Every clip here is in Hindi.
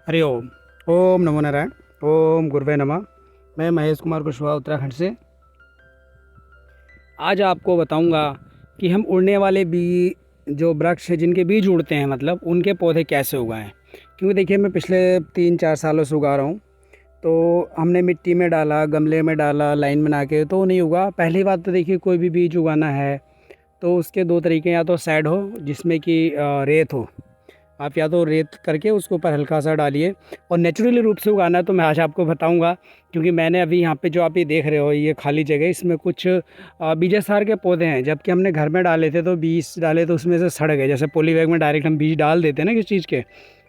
हरि ओम। ओम नमो नारायण। ओम गुरुवे नमः। मैं महेश कुमार कुशवाहा उत्तराखंड से आज आपको बताऊंगा कि हम उड़ने वाले बी जो वृक्ष हैं जिनके बीज उड़ते हैं मतलब उनके पौधे कैसे उगाएं। क्योंकि देखिए मैं पिछले 3-4 सालों से उगा रहा हूँ। तो हमने मिट्टी में डाला, गमले में डाला, लाइन बना के, तो नहीं उगा। पहली बात तो देखिए कोई भी बीज उगाना है तो उसके दो तरीके, या तो सैड हो जिसमें कि रेत हो, आप या तो रेत करके उसके ऊपर हल्का सा डालिए, और नेचुरली रूप से उगाना है तो मैं आज आपको बताऊंगा। क्योंकि मैंने अभी यहाँ पे जो आप ये देख रहे हो ये खाली जगह, इसमें कुछ बीजासार के पौधे हैं। जबकि हमने घर में डाले थे तो बीज डाले तो उसमें से सड़ गए। जैसे पॉली बैग में डायरेक्ट हम बीज डाल देते हैं ना किसी चीज़ के,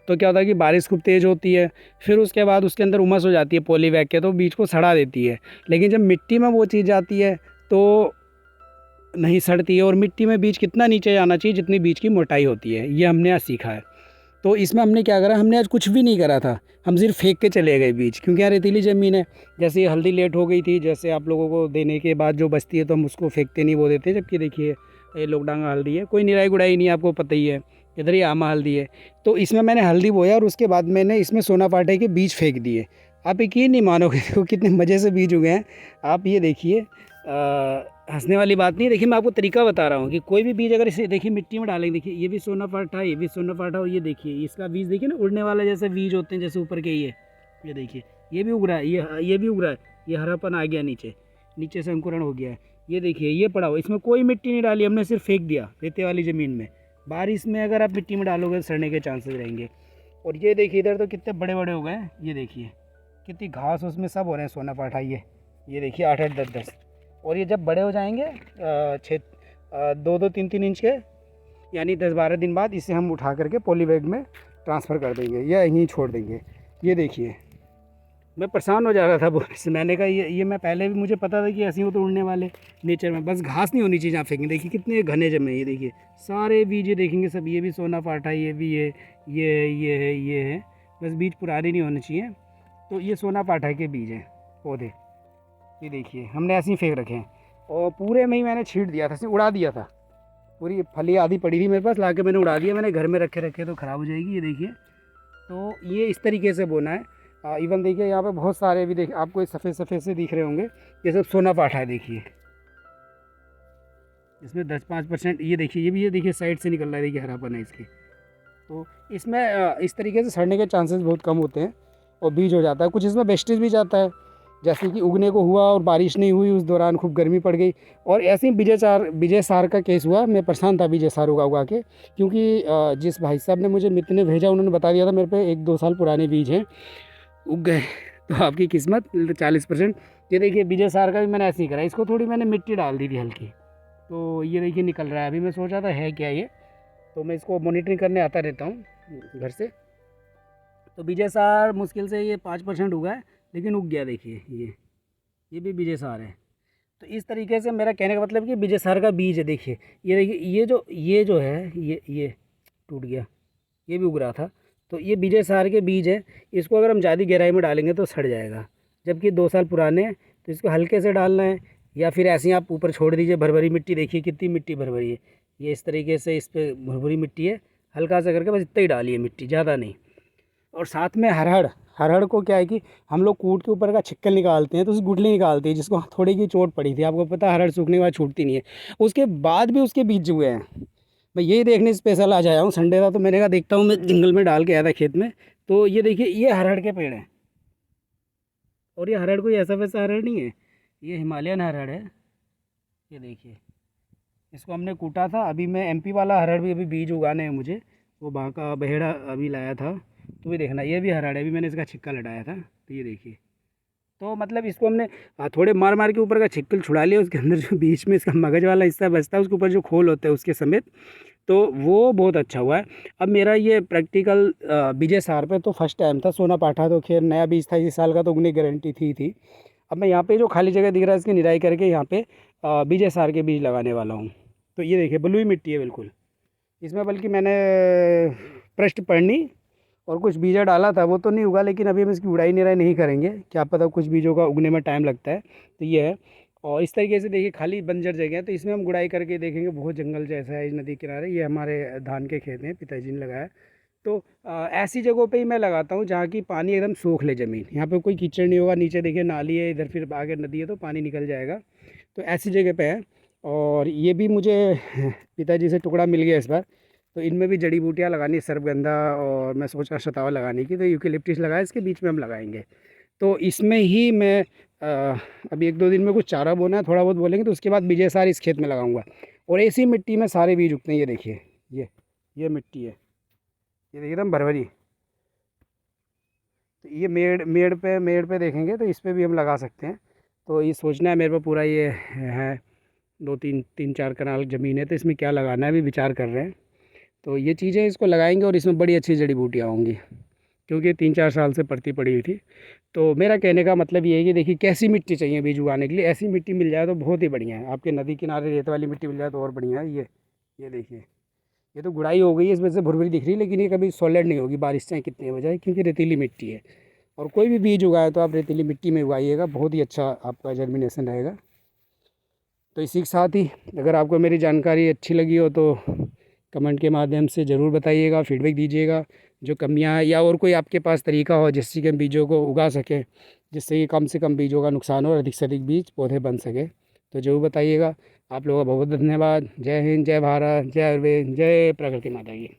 तो क्या होता है कि बारिश खूब तेज़ होती है, फिर उसके बाद उसके अंदर उमस हो जाती है पॉली बैग के, तो बीज को सड़ा देती है। लेकिन जब मिट्टी में वो चीज़ जाती है तो नहीं सड़ती है। और मिट्टी में बीज कितना नीचे जाना चाहिए जितनी बीज की मोटाई होती है, ये हमने आज सीखा है। तो इसमें हमने क्या करा, हमने आज कुछ भी नहीं करा था, हम सिर्फ फेंक के चले गए बीज। क्योंकि यहाँ रेतीली ज़मीन है। जैसे ये हल्दी लेट हो गई थी, जैसे आप लोगों को देने के बाद जो बचती है तो हम उसको फेंकते नहीं, वो देते हैं। जबकि देखिए ये लोकडांगा हल्दी है, कोई निराई गुड़ाई नहीं है, आपको पता ही है। इधर ही आमा हल्दी है। तो इसमें मैंने हल्दी बोया और उसके बाद मैंने इसमें सोना पाठे के बीज फेंक दिए। आप यकीन नहीं मानोगे देखो कितने मज़े से बीज उगे हैं। आप ये देखिए, हंसने वाली बात नहीं है। देखिए मैं आपको तरीका बता रहा हूँ कि कोई भी बीज अगर इसे देखिए मिट्टी में डालेंगे, देखिए ये भी सोना पाठा, ये भी सोना पाठा, और ये देखिए इसका बीज देखिए ना, उड़ने वाला जैसे बीज होते हैं जैसे ऊपर के ये देखिए ये भी उग रहा है, ये भी उग रहा है। ये हरापन आ गया नीचे, नीचे से अंकुरण हो गया है। ये देखिए ये पड़ा हुआ, इसमें कोई मिट्टी नहीं डाली, हमने सिर्फ फेंक दिया रेते वाली ज़मीन में। बारिश में अगर आप मिट्टी में डालोगे तो सड़ने के चांसेस रहेंगे। और ये देखिए इधर तो कितने बड़े बड़े हो गए हैं। ये देखिए कितनी घास उसमें सब हो रहे हैं सोना पाठा। ये देखिए 8-8, 10-10। और ये जब बड़े हो जाएंगे 2-2, 3-3 इंच के, यानी 10-12 दिन बाद इसे हम उठा करके पॉली बैग में ट्रांसफ़र कर देंगे या यहीं छोड़ देंगे। ये देखिए मैं परेशान हो जा रहा था बोलने से। मैंने कहा ये मैं पहले भी मुझे पता था कि ऐसे ही वो तो उड़ने वाले नेचर में, बस घास नहीं होनी चाहिए जहाँ फेंकें। देखिए कितने घने जमे। ये देखिए सारे बीज ये देखेंगे सब, ये भी सोना पाठा, ये भी ये है। बस बीज पुराने नहीं होने चाहिए। तो ये सोना पाठा के बीज हैं पौधे। ये देखिए हमने ऐसे ही फेंक रखे हैं, और पूरे में ही मैंने छींट दिया था, उड़ा दिया था। पूरी फली आधी पड़ी थी मेरे पास, ला के मैंने उड़ा दिया। मैंने घर में रखे रखे तो ख़राब हो जाएगी। ये देखिए तो ये इस तरीके से बोना है। इवन देखिए यहाँ पे बहुत सारे भी, देखिए आपको सफ़ेद सफ़ेद से दिख रहे होंगे, ये सब सोना पाठा है। देखिए इसमें 10-5%, ये देखिए ये देखिए साइड से निकल रहा है, देखिए हरापन है इसकी। तो इसमें इस तरीके से सड़ने के चांसेस बहुत कम होते हैं और बीज हो जाता है। कुछ इसमें वेस्टेज भी जाता है, जैसे कि उगने को हुआ और बारिश नहीं हुई, उस दौरान खूब गर्मी पड़ गई। और ऐसे ही विजय सार का केस हुआ। मैं परेशान था विजय सार उगा के, क्योंकि जिस भाई साहब ने मुझे मित्र ने भेजा उन्होंने बता दिया था मेरे पे 1-2 साल पुराने बीज हैं, उग गए। तो आपकी किस्मत 40%। ये देखिए विजय सार का भी मैंने ऐसे ही करा, इसको थोड़ी मैंने मिट्टी डाल दी थी हल्की, तो ये देखिए निकल रहा है। अभी मैं सोचा था है क्या ये, तो मैं इसको मॉनिटरिंग करने आता रहता हूँ घर से। तो विजय सार मुश्किल से ये 5% उगा है, लेकिन उग गया। देखिए ये भी विजय सार है। तो इस तरीके से मेरा कहने का मतलब कि विजय सार का बीज है। देखिए ये देखिए ये जो है ये टूट गया, ये भी उग रहा था। तो ये विजय सार के बीज है। इसको अगर हम ज़्यादा गहराई में डालेंगे तो सड़ जाएगा, जबकि 2 साल पुराने हैं। तो इसको हल्के से डालना है, या फिर ऐसे ही आप ऊपर छोड़ दीजिए। भरभरी मिट्टी देखिए कितनी मिट्टी भरभरी है। ये इस तरीके से इस पर भरभरी मिट्टी है, हल्का सा करके बस इतना ही डालिए मिट्टी, ज़्यादा नहीं। और साथ में हरहड़, हरहड़ को क्या है कि हम लोग कूट के ऊपर का छिक्कल निकालते हैं तो उसकी गुठली निकालते हैं, जिसको थोड़ी की चोट पड़ी थी। आपको पता है हरहड़ सूखने के बाद छूटती नहीं है। उसके बाद भी उसके बीज हुए हैं। मैं यही देखने स्पेशल आज आया हूँ, संडे था तो मैंने कहा देखता हूँ। मैं जंगल में डाल के आया था खेत में, तो ये देखिए ये हरहड़ के पेड़ हैं। और ये हरहड़ कोई ऐसा वैसा हरहड़ नहीं है, ये हिमालयन हरहड़ है। ये देखिए इसको हमने कूटा था। अभी मैं एमपी वाला हरहड़ भी अभी बीज उगाने हैं मुझे, वो वहाँ का बहेड़ा अभी लाया था। तो ये देखना ये भी हरहड़ है, अभी मैंने इसका छिक्का लटाया था। तो ये देखिए, तो मतलब इसको हमने थोड़े मार मार के ऊपर का छिक्कल छुड़ा लिया, उसके अंदर जो बीच में इसका मगज वाला हिस्सा बचता है उसके ऊपर जो खोल होता है उसके समेत, तो वो बहुत अच्छा हुआ है। अब मेरा ये प्रैक्टिकल विजय सार पे तो फर्स्ट टाइम था। सोना पाठा तो खैर नया बीज था, इस साल का तो उगने गारंटी थी। अब मैं यहाँ पे जो खाली जगह दिख रहा है इसकी निराई करके यहाँ पे विजय सार के बीज लगाने वाला हूँ। तो ये देखिए बलुई मिट्टी है बिल्कुल इसमें, बल्कि मैंने पृष्ठ पढ़नी और कुछ बीजा डाला था, वो तो नहीं उगा। लेकिन अभी हम इसकी उड़ाई निराई नहीं करेंगे, क्या पता कुछ बीजों का उगने में टाइम लगता है। तो ये है। और इस तरीके से देखिए खाली बंजर जगह है, तो इसमें हम गुड़ाई करके देखेंगे। बहुत जंगल जैसा है इस नदी किनारे। ये हमारे धान के खेत हैं, पिताजी ने लगाया। तो ऐसी जगहों पे ही मैं लगाता हूँ जहाँ की पानी एकदम सोख ले ज़मीन। यहाँ पे कोई कीचड़ नहीं होगा, नीचे देखिए नाली है, इधर फिर आगे नदी है तो पानी निकल जाएगा। तो ऐसी जगह पे है। और ये भी मुझे पिताजी से टुकड़ा मिल गया इस बार। तो इनमें भी जड़ी बूटियाँ लगानी है, सर्पगंधा, और मैं सोच रहा शतावल लगाने की, तो यूकेलिप्टिस लगाया, इसके बीच में हम लगाएंगे। तो इसमें ही मैं अभी 1-2 दिन में कुछ चारा बोना है, थोड़ा बहुत बोलेंगे, तो उसके बाद बीजे सारे इस खेत में लगाऊंगा। और ऐसी मिट्टी में सारे बीज उगते हैं। ये देखिए, ये मिट्टी है, ये देखिए एकदम भरभरी। तो ये मेड़ पे देखेंगे तो इस पे भी हम लगा सकते हैं। तो ये सोचना है मेरे को पूरा, ये है 2-3-4 कनाल ज़मीन है, तो इसमें क्या लगाना है अभी विचार कर रहे हैं। तो ये चीज़ें इसको लगाएंगे और इसमें बड़ी अच्छी जड़ी बूटियाँ होंगी, क्योंकि 3-4 साल से पड़ती पड़ी हुई थी। तो मेरा कहने का मतलब ये है कि देखिए कैसी मिट्टी चाहिए बीज उगाने के लिए, ऐसी मिट्टी मिल जाए तो बहुत ही बढ़िया है। आपके नदी किनारे रेत वाली मिट्टी मिल जाए तो और बढ़िया है। ये देखिए, ये तो गुड़ाई हो गई है, इसमें से भुरभुरी दिख रही है, लेकिन ये कभी सॉलिड नहीं होगी, बारिश चाहे कितनी हो जाए, क्योंकि रेतीली मिट्टी है। और कोई भी बीज उगाए तो आप रेतीली मिट्टी में उगाइएगा, बहुत ही अच्छा आपका जर्मिनेशन रहेगा। तो इसी के साथ ही अगर आपको मेरी जानकारी अच्छी लगी हो तो कमेंट के माध्यम से ज़रूर बताइएगा, फीडबैक दीजिएगा। जो कमियां हैं या और कोई आपके पास तरीका हो जिससे कि हम बीजों को उगा सकें, जिससे कि कम से कम बीजों का नुकसान हो और अधिक से अधिक बीज पौधे बन सके, तो ज़रूर बताइएगा। आप लोगों का बहुत बहुत धन्यवाद। जय हिंद, जय भारत, जय आयुर्वेद, जय प्रकृति माता की।